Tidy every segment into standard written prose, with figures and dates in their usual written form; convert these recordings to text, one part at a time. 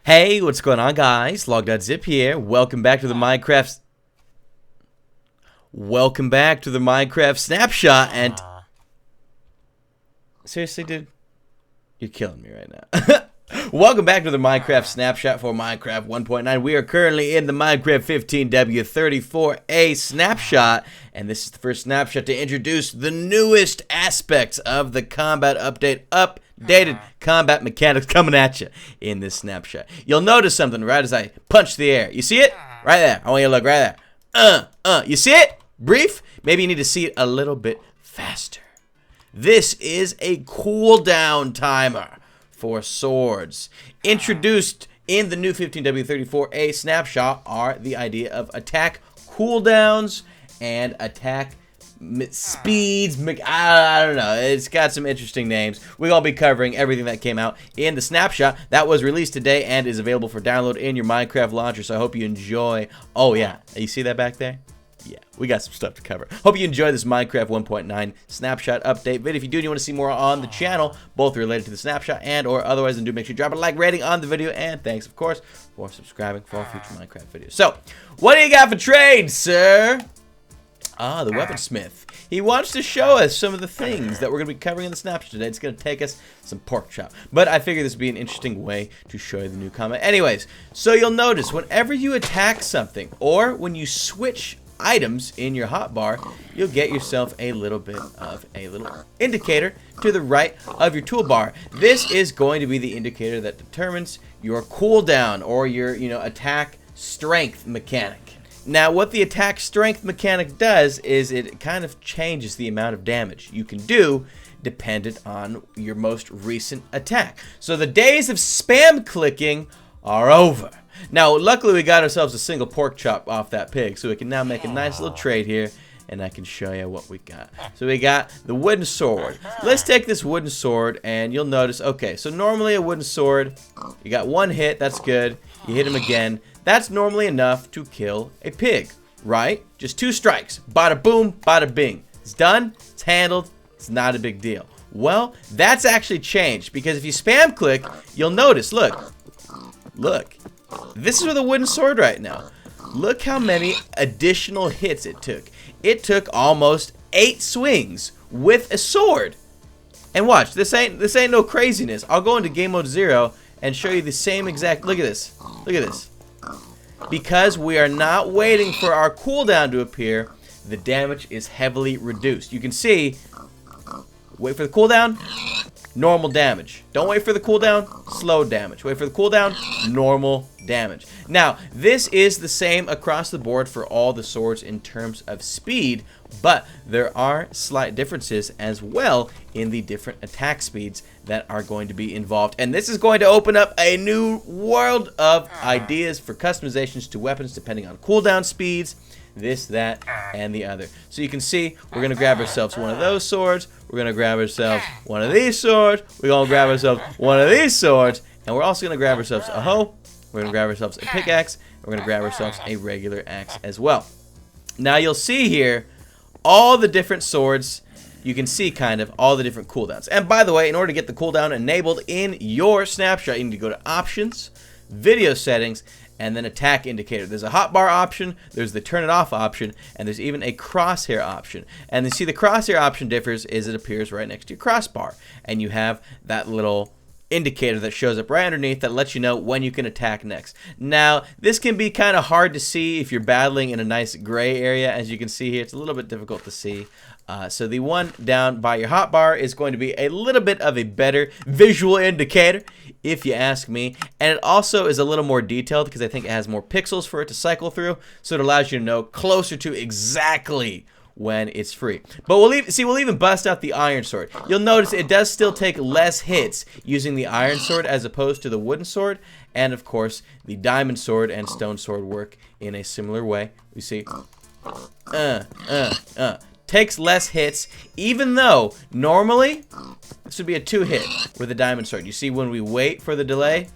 Hey, what's going on, guys? Logdotzip here. Welcome back to the Minecraft snapshot. And seriously, dude, you're killing me right now. Welcome back to the Minecraft snapshot for Minecraft 1.9. We are currently in the Minecraft 15w34a snapshot, and this is the first snapshot to introduce the newest aspects of the combat update. Updated combat mechanics coming at you in this snapshot. You'll notice something right as I punch the air. You see it? Right there. I want you to look right there. You see it? Brief? Maybe you need to see it a little bit faster. This is a cooldown timer for swords. Introduced in the new 15w34a snapshot are the idea of attack cooldowns and attack speeds. I don't know. It's got some interesting names. We'll be covering everything that came out in the snapshot that was released today and is available for download in your Minecraft launcher. So I hope you enjoy. Oh yeah, you see that back there? Yeah, we got some stuff to cover. Hope you enjoy this Minecraft 1.9 snapshot update video. If you do and you want to see more on the channel, both related to the snapshot and or otherwise, then do make sure you drop a like rating on the video. And thanks, of course, for subscribing for all future Minecraft videos. So, what do you got for trade, sir? Ah, the weaponsmith. He wants to show us some of the things that we're going to be covering in the snapshot today. It's going to take us some pork chop. But I figure this would be an interesting way to show you the new comment. Anyways, so you'll notice whenever you attack something or when you switch items in your hotbar, you'll get yourself a little bit of a little indicator to the right of your toolbar. This is going to be the indicator that determines your cooldown or your, attack strength mechanic. Now, what the attack strength mechanic does is it kind of changes the amount of damage you can do dependent on your most recent attack. So the days of spam clicking are over. Now, luckily, we got ourselves a single pork chop off that pig, so we can now make a nice little trade here, and I can show you what we got. So we got the wooden sword. Let's take this wooden sword, and you'll notice, okay, so normally a wooden sword, you got one hit, that's good. You hit him again. That's normally enough to kill a pig, right? Just 2 strikes. Bada boom, bada bing. It's done, it's handled, it's not a big deal. Well, that's actually changed, because if you spam click, you'll notice, look. This is with a wooden sword right now. Look how many additional hits it took. It took almost 8 swings with a sword. And watch, this ain't no craziness. I'll go into game mode 0 and show you the same exact. Look at this. Look at this. Because we are not waiting for our cooldown to appear, the damage is heavily reduced. You can see, wait for the cooldown, normal damage. Don't wait for the cooldown, slow damage. Wait for the cooldown, normal damage. Now, this is the same across the board for all the swords in terms of speed, but there are slight differences as well in the different attack speeds that are going to be involved. And this is going to open up a new world of ideas for customizations to weapons depending on cooldown speeds, this, that, and the other. So you can see we're going to grab ourselves one of those swords, we're going to grab ourselves one of these swords, we're going to grab ourselves one of these swords, and we're also going to grab ourselves a hoe, we're going to grab ourselves a pickaxe, and we're going to grab ourselves a regular axe as well. Now you'll see here all the different swords. You can see kind of all the different cooldowns. And by the way, in order to get the cooldown enabled in your snapshot, you need to go to Options, Video Settings, and then Attack Indicator. There's a hotbar option, there's the turn it off option, and there's even a crosshair option. And you see the crosshair option differs is it appears right next to your crossbar. And you have that little indicator that shows up right underneath that lets you know when you can attack next. Now, this can be kind of hard to see if you're battling in a nice gray area. As you can see here, it's a little bit difficult to see. So the one down by your hotbar is going to be a little bit of a better visual indicator, if you ask me. And it also is a little more detailed because I think it has more pixels for it to cycle through, so it allows you to know closer to exactly when it's free. But we'll even bust out the iron sword. You'll notice it does still take less hits using the iron sword as opposed to the wooden sword. And of course, the diamond sword and stone sword work in a similar way. We see, takes less hits, even though normally this would be a 2-hit with the diamond sword. You see when we wait for the delay,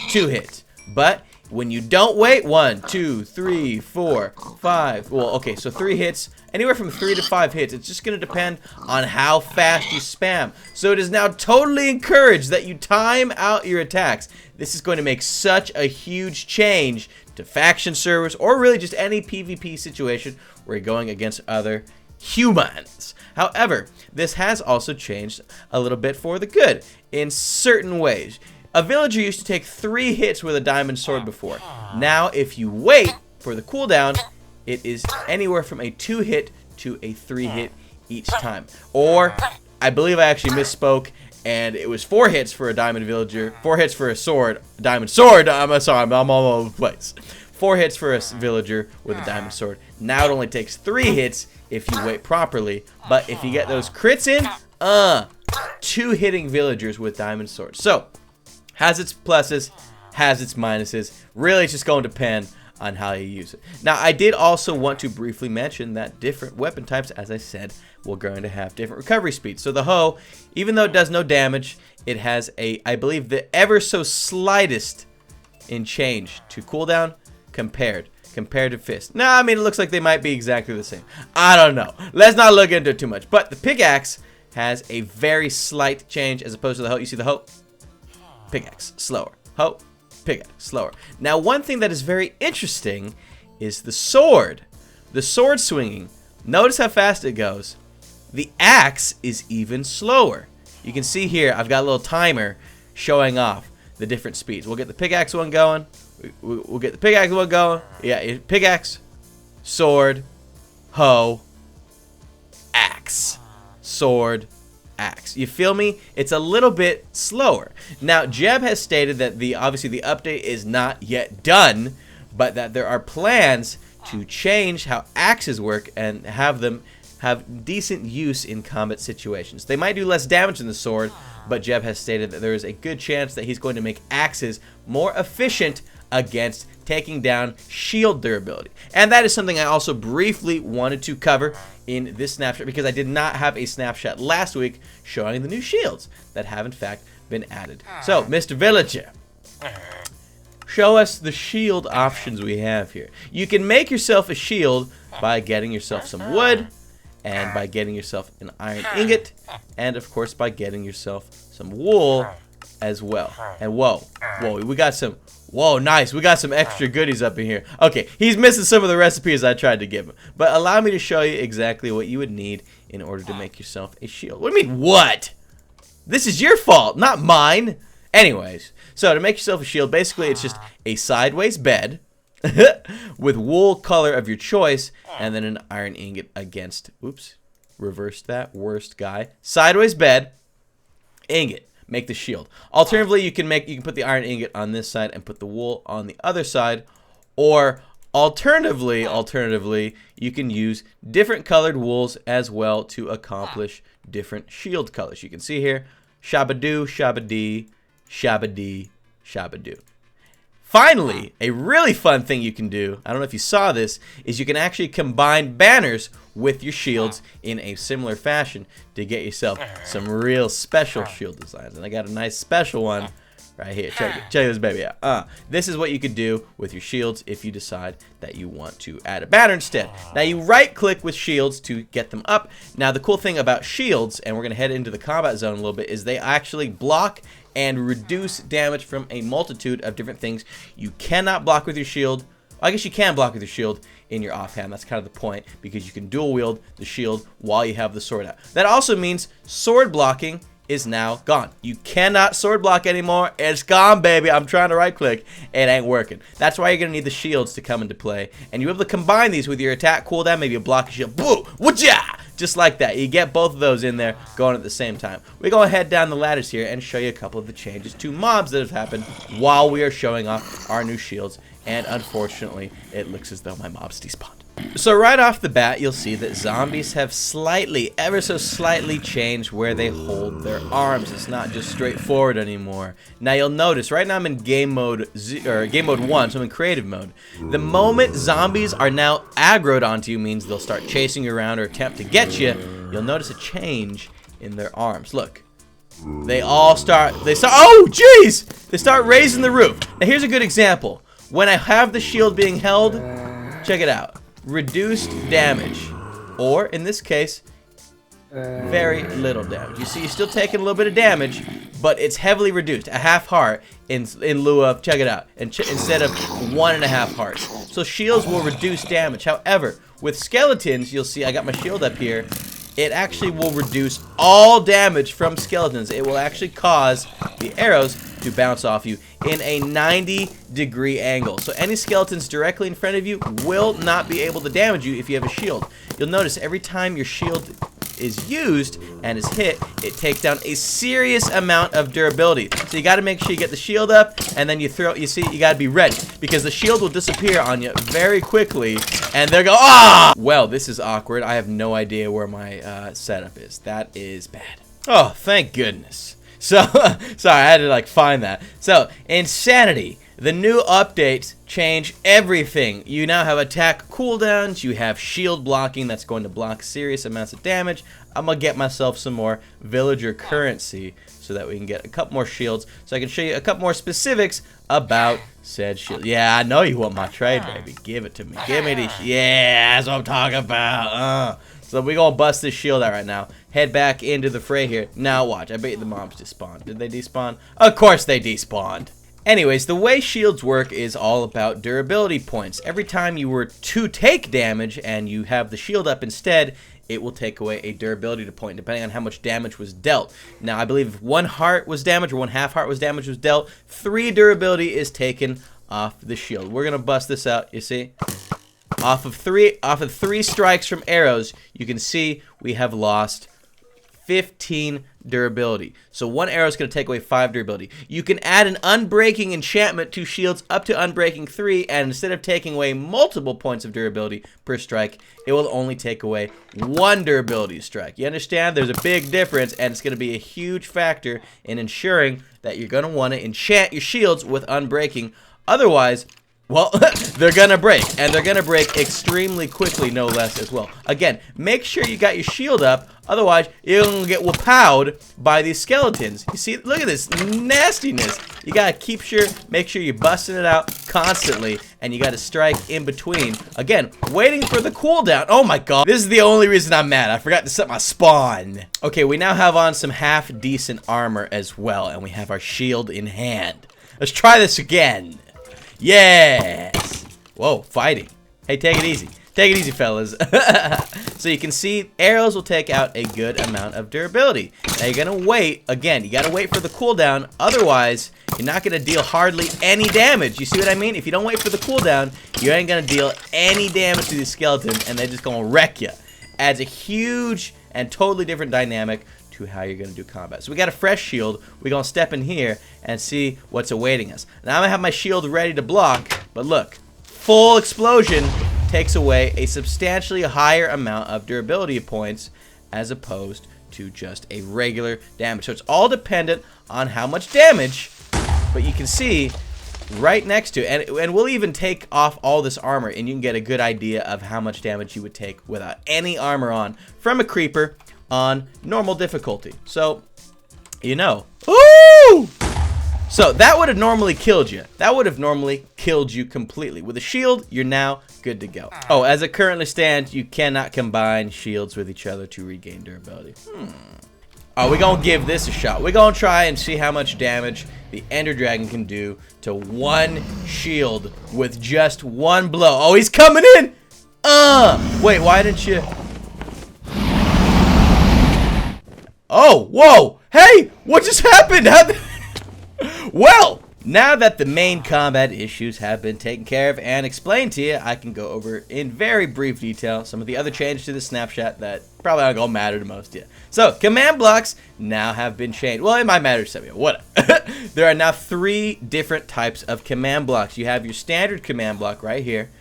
2 hits. But When you don't wait, 1, 2, 3, 4, 5. Well, okay, so 3 hits, anywhere from 3 to 5 hits. It's just going to depend on how fast you spam. So it is now totally encouraged that you time out your attacks. This is going to make such a huge change to faction servers, or really just any PvP situation where you're going against other humans. However, this has also changed a little bit for the good in certain ways. A villager used to take 3 hits with a diamond sword before. Now, if you wait for the cooldown, it is anywhere from a 2-hit to a 3-hit each time. Or, I believe I actually misspoke, and it was 4 hits for a diamond villager, 4 hits for a sword, diamond sword. I'm sorry, I'm all over the place. 4 hits for a villager with a diamond sword. Now it only takes 3 hits if you wait properly, but if you get those crits in, 2 hitting villagers with diamond swords. So, has its pluses, has its minuses. Really, it's just going to depend on how you use it. Now, I did also want to briefly mention that different weapon types, as I said, we're going to have different recovery speeds. So the hoe, even though it does no damage, it has a, I believe, the ever so slightest in change to cooldown compared to fist. Now, I mean, it looks like they might be exactly the same. I don't know. Let's not look into it too much. But the pickaxe has a very slight change as opposed to the hoe. You see the hoe? Pickaxe, slower. Hoe, pickaxe, slower. Now, one thing that is very interesting is the sword. The sword swinging. Notice how fast it goes. The axe is even slower. You can see here, I've got a little timer showing off the different speeds. We'll get the pickaxe one going. We'll get the pickaxe one going. Yeah, pickaxe, sword, hoe, axe, sword, axe. You feel me? It's a little bit slower. Now, Jeb has stated that obviously the update is not yet done, but that there are plans to change how axes work and have them have decent use in combat situations. They might do less damage than the sword, but Jeb has stated that there is a good chance that he's going to make axes more efficient against taking down shield durability. And that is something I also briefly wanted to cover in this snapshot, because I did not have a snapshot last week showing the new shields that have in fact been added. So, Mr. Villager, show us the shield options we have here. You can make yourself a shield by getting yourself some wood, and by getting yourself an iron ingot, and of course by getting yourself some wool as well. And whoa, we got some, nice, we got some extra goodies up in here. Okay, he's missing some of the recipes I tried to give him, but allow me to show you exactly what you would need in order to make yourself a shield. What do you mean, what? This is your fault, not mine. Anyways, so to make yourself a shield, basically it's just a sideways bed with wool color of your choice, and then an iron ingot against, oops, reversed that, worst guy. Sideways bed, ingot, make the shield. Alternatively, you can put the iron ingot on this side and put the wool on the other side, or alternatively, you can use different colored wools as well to accomplish different shield colors. You can see here, shabadoo, shabadee, shabadee, shabadoo. Finally, a really fun thing you can do, I don't know if you saw this, is you can actually combine banners with your shields in a similar fashion to get yourself some real special shield designs. And I got a nice special one right here. Check this baby out. This is what you could do with your shields if you decide that you want to add a banner instead. Now, you right-click with shields to get them up. Now, the cool thing about shields, and we're going to head into the combat zone a little bit, is they actually block and reduce damage from a multitude of different things. You cannot block with your shield. I guess you can block with your shield in your offhand. That's kind of the point, because you can dual wield the shield while you have the sword out. That also means sword blocking is now gone. You cannot sword block anymore. It's gone, baby. I'm trying to right click. It ain't working. That's why you're going to need the shields to come into play. And you're able to combine these with your attack cooldown. Maybe a block shield. Boo! Whatcha! Just like that. You get both of those in there going at the same time. We're going to head down the ladders here and show you a couple of the changes to mobs that have happened while we are showing off our new shields. And unfortunately, it looks as though my mobs despawned. So right off the bat, you'll see that zombies have ever so slightly changed where they hold their arms. It's not just straightforward anymore. Now you'll notice, right now I'm in game mode 1, so I'm in creative mode. The moment zombies are now aggroed onto you means they'll start chasing you around or attempt to get you. You'll notice a change in their arms. Look. They start, oh jeez! They start raising the roof. Now here's a good example. when I have the shield being held, check it out. Reduced damage. Or, in this case, very little damage. You see, you're still taking a little bit of damage, but it's heavily reduced. A half heart in lieu of, check it out, instead of 1.5 hearts. So shields will reduce damage. However, with skeletons, you'll see I got my shield up here. It actually will reduce all damage from skeletons. It will actually cause the arrows to bounce off you in a 90-degree angle. So any skeletons directly in front of you will not be able to damage you if you have a shield. You'll notice every time your shield is used and is hit, it takes down a serious amount of durability. So you got to make sure you get the shield up, and then you see, you got to be ready, because the shield will disappear on you very quickly, and they'll go, ah! Well, this is awkward. I have no idea where my setup is. That is bad. Oh, thank goodness. So, sorry, I had to like find that. So, Insanity. The new updates change everything. You now have attack cooldowns, you have shield blocking that's going to block serious amounts of damage. I'm going to get myself some more villager currency so that we can get a couple more shields, so I can show you a couple more specifics about said shield. Yeah, I know you want my trade, baby. Give it to me. Give me this. Yeah, that's what I'm talking about. So we're going to bust this shield out right now. Head back into the fray here. Now watch. I bet you the mobs despawned. Did they despawn? Of course they despawned. Anyways, the way shields work is all about durability points. Every time you were to take damage and you have the shield up instead, it will take away a durability point depending on how much damage was dealt. Now, I believe if 1 heart was damaged or 1/2 heart was dealt, 3 durability is taken off the shield. We're gonna bust this out, you see? Off of three strikes from arrows, you can see we have lost 15 durability. So 1 arrow is going to take away 5 durability. You can add an unbreaking enchantment to shields up to unbreaking 3, and instead of taking away multiple points of durability per strike, it will only take away 1 durability strike. You understand? There's a big difference, and it's going to be a huge factor in ensuring that you're going to want to enchant your shields with unbreaking. Otherwise, well, they're going to break, and they're going to break extremely quickly, no less, as well. Again, make sure you got your shield up, otherwise you're going to get whoopowed by these skeletons. You see, look at this nastiness. You got to make sure you're busting it out constantly, and you got to strike in between. Again, waiting for the cooldown. Oh my god, this is the only reason I'm mad. I forgot to set my spawn. Okay, we now have on some half-decent armor as well, and we have our shield in hand. Let's try this again. Yes! Whoa, fighting. Hey, take it easy. Take it easy, fellas. So you can see arrows will take out a good amount of durability. Now you're going to wait. Again, you got to wait for the cooldown. Otherwise, you're not going to deal hardly any damage. You see what I mean? If you don't wait for the cooldown, you ain't going to deal any damage to these skeletons, and they're just going to wreck you. Adds a huge and totally different dynamic to how you're going to do combat. So we got a fresh shield. We're going to step in here and see what's awaiting us. Now I'm going to have my shield ready to block, but look, full explosion takes away a substantially higher amount of durability points as opposed to just a regular damage. So it's all dependent on how much damage, but you can see right next to it, and we'll even take off all this armor, and you can get a good idea of how much damage you would take without any armor on from a creeper on normal difficulty. So, you know. Ooh! So, that would have normally killed you. That would have normally killed you completely. With a shield, you're now good to go. Oh, as it currently stands, you cannot combine shields with each other to regain durability. Oh, we're going to give this a shot. We're going to try and see how much damage the Ender Dragon can do to 1 shield with just 1 blow. Oh, he's coming in! Wait, why didn't you... Oh, whoa! Hey! What just happened? Well, now that the main combat issues have been taken care of and explained to you, I can go over in very brief detail some of the other changes to the snapshot that probably aren't going to matter to most of you. So, command blocks now have been changed. Well, it might matter to some of you. Whatever. There are now 3 different types of command blocks. You have your standard command block right here.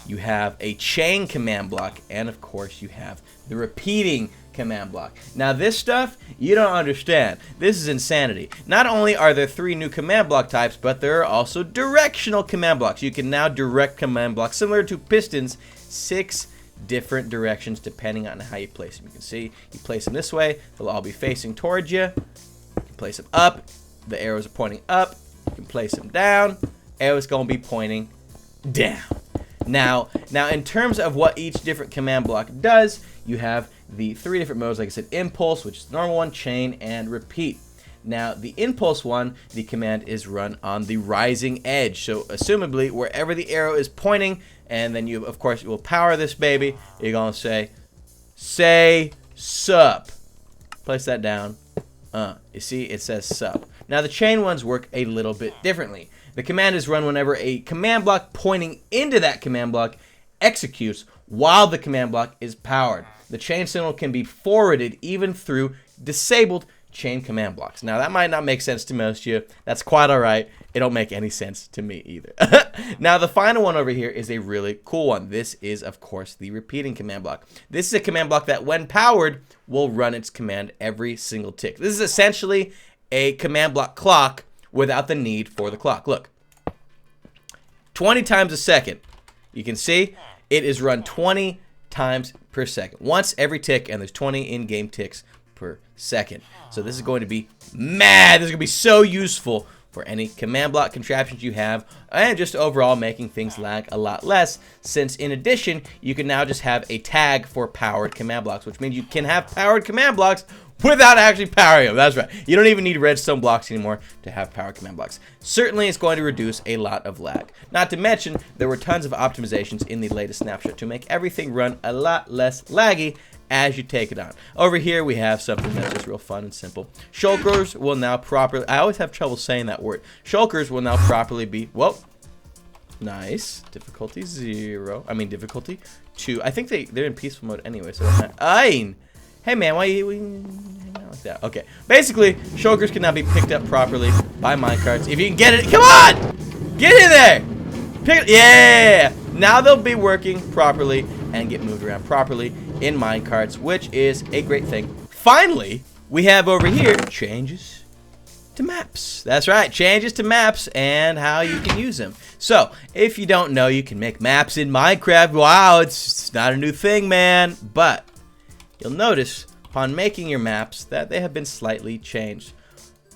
You have a chain command block. And, of course, you have the repeating command block. Now this stuff, you don't understand. This is insanity. Not only are there 3 new command block types, but there are also directional command blocks. You can now direct command blocks, similar to pistons, 6 different directions depending on how you place them. You can see, you place them this way, they'll all be facing towards you. You can place them up, the arrows are pointing up. You can place them down, arrows going to be pointing down. Now in terms of what each different command block does, you have the 3 different modes, like I said, impulse, which is the normal one, chain, and repeat. Now, the impulse one, the command is run on the rising edge. So, assumably, wherever the arrow is pointing, and then you, of course, you will power this baby. You're going to say sup. Place that down. You see, it says sup. Now, the chain ones work a little bit differently. The command is run whenever a command block pointing into that command block executes while the command block is powered. The chain signal can be forwarded even through disabled chain command blocks. Now, that might not make sense to most of you. That's quite all right. It don't make any sense to me either. Now, the final one over here is a really cool one. This is, of course, the repeating command block. This is a command block that, when powered, will run its command every single tick. This is essentially a command block clock without the need for the clock. Look, 20 times a second. You can see it is run 20 times per second. Once every tick, and there's 20 in-game ticks per second. So this is going to be mad. This is going to be so useful for any command block contraptions you have, and just overall making things lag a lot less, since in addition, you can now just have a tag for powered command blocks, which means you can have powered command blocks without actually powering them. That's right. You don't even need redstone blocks anymore to have powered command blocks. Certainly, it's going to reduce a lot of lag. Not to mention, there were tons of optimizations in the latest snapshot to make everything run a lot less laggy as you take it on. Over here, we have something that's just real fun and simple. Shulkers will now properly... I always have trouble saying that word. Shulkers will now properly be... Whoa. Nice. Difficulty 0. I mean, difficulty 2. I think they're in peaceful mode anyway, so... Hey, man, why you hang out like that? Okay. Basically, shulkers can now be picked up properly by minecarts. If you can get it... Come on! Get in there! Pick it... Yeah! Now they'll be working properly and get moved around properly in minecarts, which is a great thing. Finally, we have over here changes to maps. That's right, changes to maps and how you can use them. So, if you don't know, you can make maps in Minecraft. Wow, it's not a new thing, man. But you'll notice upon making your maps that they have been slightly changed.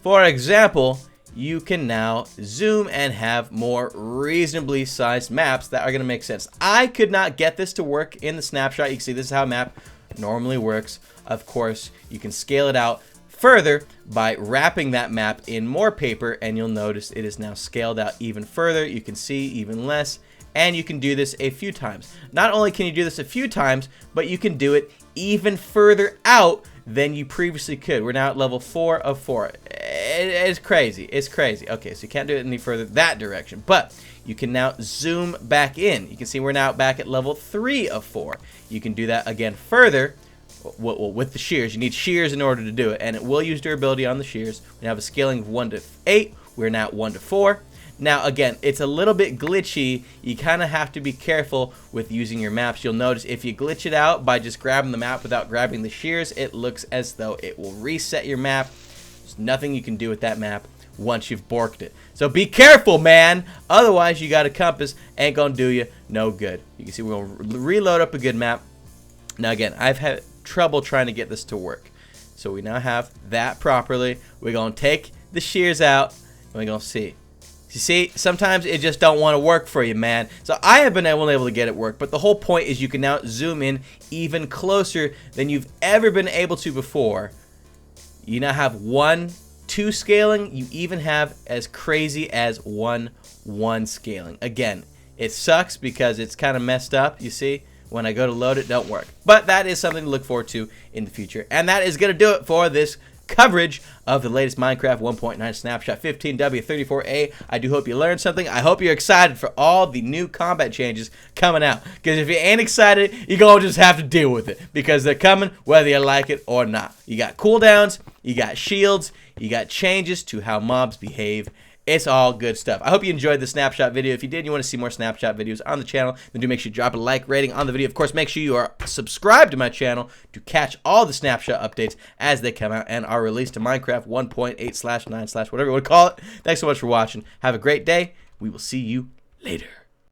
For example, you can now zoom and have more reasonably sized maps that are going to make sense. I could not get this to work in the snapshot. You can see this is how a map normally works. Of course, you can scale it out further by wrapping that map in more paper, and you'll notice it is now scaled out even further. You can see even less, and you can do this a few times. Not only can you do this a few times, but you can do it even further out than you previously could. We're now at level 4 of 4. It's crazy. It's crazy. Okay, so you can't do it any further that direction, but you can now zoom back in. You can see we're now back at level 3 of 4. You can do that again further. Well, with the shears. You need shears in order to do it, and it will use durability on the shears. We have a scaling of 1 to 8. We're now at 1 to 4. Now, again, it's a little bit glitchy. You kind of have to be careful with using your maps. You'll notice if you glitch it out by just grabbing the map without grabbing the shears, it looks as though it will reset your map. There's nothing you can do with that map once you've borked it. So be careful, man. Otherwise, you got a compass. Ain't going to do you no good. You can see we're going to reload up a good map. Now, again, I've had trouble trying to get this to work. So we now have that properly. We're going to take the shears out, and we're going to see. You see, sometimes it just don't want to work for you, man. So I have been able to get it work, but the whole point is you can now zoom in even closer than you've ever been able to before. You now have 1:2 scaling. You even have as crazy as 1:1 scaling. Again, it sucks because it's kind of messed up, you see. When I go to load it, don't work. But that is something to look forward to in the future. And that is going to do it for this coverage of the latest Minecraft 1.9 Snapshot 15w34a. I do hope you learned something. I hope you're excited for all the new combat changes coming out. Because if you ain't excited, you're going to just have to deal with it. Because they're coming whether you like it or not. You got cooldowns, you got shields, you got changes to how mobs behave. It's all good stuff. I hope you enjoyed the snapshot video. If you did and you want to see more snapshot videos on the channel, then do make sure you drop a like rating on the video. Of course, make sure you are subscribed to my channel to catch all the snapshot updates as they come out and are released to Minecraft 1.8/9/ whatever you want to call it. Thanks so much for watching. Have a great day. We will see you later.